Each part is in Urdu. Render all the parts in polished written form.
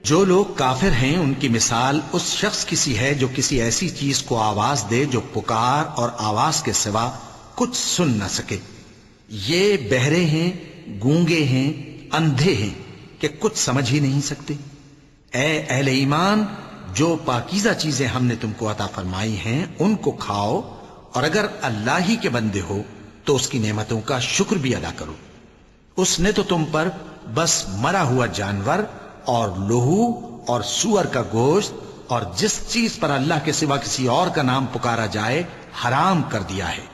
جو لوگ کافر ہیں ان کی مثال اس شخص کی سی ہے جو کسی ایسی چیز کو آواز دے جو پکار اور آواز کے سوا کچھ سن نہ سکے۔ یہ بہرے ہیں، گونگے ہیں، اندھے ہیں کہ کچھ سمجھ ہی نہیں سکتے۔ اے اہل ایمان، جو پاکیزہ چیزیں ہم نے تم کو عطا فرمائی ہیں ان کو کھاؤ، اور اگر اللہ ہی کے بندے ہو تو اس کی نعمتوں کا شکر بھی ادا کرو۔ اس نے تو تم پر بس مرا ہوا جانور اور لہو اور سور کا گوشت اور جس چیز پر اللہ کے سوا کسی اور کا نام پکارا جائے حرام کر دیا ہے۔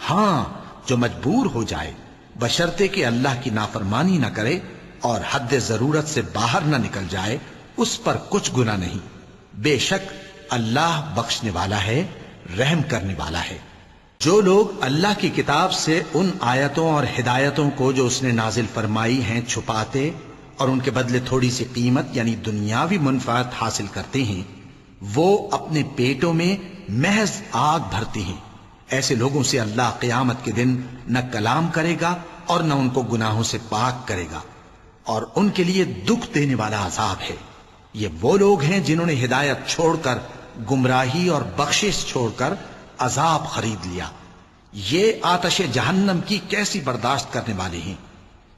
ہاں، جو مجبور ہو جائے بشرطے کہ اللہ کی نافرمانی نہ کرے اور حد ضرورت سے باہر نہ نکل جائے، اس پر کچھ گناہ نہیں۔ بے شک اللہ بخشنے والا ہے، رحم کرنے والا ہے۔ جو لوگ اللہ کی کتاب سے ان آیتوں اور ہدایتوں کو جو اس نے نازل فرمائی ہیں چھپاتے اور ان کے بدلے تھوڑی سی قیمت یعنی دنیاوی منفعت حاصل کرتے ہیں، وہ اپنے پیٹوں میں محض آگ بھرتے ہیں۔ ایسے لوگوں سے اللہ قیامت کے دن نہ کلام کرے گا اور نہ ان کو گناہوں سے پاک کرے گا، اور ان کے لیے دکھ دینے والا عذاب ہے۔ یہ وہ لوگ ہیں جنہوں نے ہدایت چھوڑ کر گمراہی اور بخشش چھوڑ کر عذاب خرید لیا۔ یہ آتش جہنم کی کیسی برداشت کرنے والے ہیں۔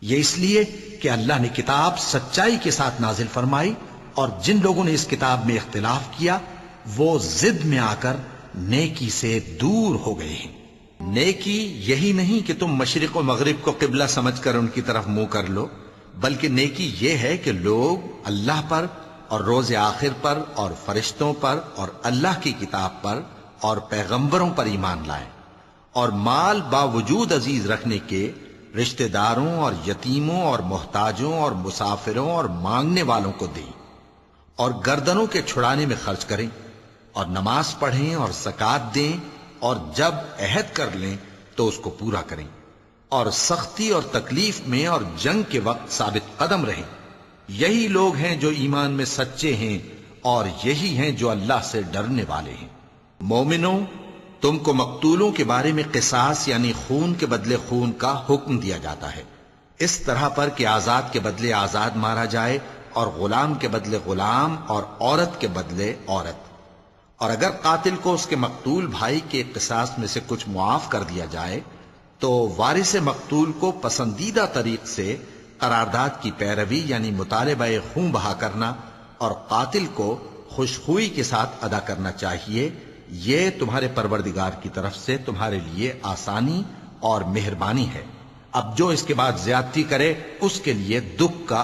یہ اس لیے کہ اللہ نے کتاب سچائی کے ساتھ نازل فرمائی، اور جن لوگوں نے اس کتاب میں اختلاف کیا وہ ضد میں آ کر نیکی سے دور ہو گئے ہیں۔ نیکی یہی نہیں کہ تم مشرق و مغرب کو قبلہ سمجھ کر ان کی طرف منہ کر لو، بلکہ نیکی یہ ہے کہ لوگ اللہ پر اور روز آخر پر اور فرشتوں پر اور اللہ کی کتاب پر اور پیغمبروں پر ایمان لائیں، اور مال باوجود عزیز رکھنے کے رشتہ داروں اور یتیموں اور محتاجوں اور مسافروں اور مانگنے والوں کو دیں، اور گردنوں کے چھڑانے میں خرچ کریں، اور نماز پڑھیں اور زکوٰۃ دیں، اور جب عہد کر لیں تو اس کو پورا کریں، اور سختی اور تکلیف میں اور جنگ کے وقت ثابت قدم رہیں۔ یہی لوگ ہیں جو ایمان میں سچے ہیں، اور یہی ہیں جو اللہ سے ڈرنے والے ہیں۔ مومنوں، تم کو مقتولوں کے بارے میں قصاص یعنی خون کے بدلے خون کا حکم دیا جاتا ہے، اس طرح پر کہ آزاد کے بدلے آزاد مارا جائے، اور غلام کے بدلے غلام، اور عورت کے بدلے عورت۔ اور اگر قاتل کو اس کے مقتول بھائی کے قصاص میں سے کچھ معاف کر دیا جائے تو وارث مقتول کو پسندیدہ طریق سے قرارداد کی پیروی یعنی مطالبہ خون بہا کرنا اور قاتل کو خوشخوئی کے ساتھ ادا کرنا چاہیے۔ یہ تمہارے پروردگار کی طرف سے تمہارے لیے آسانی اور مہربانی ہے۔ اب جو اس کے بعد زیادتی کرے اس کے لیے دکھ کا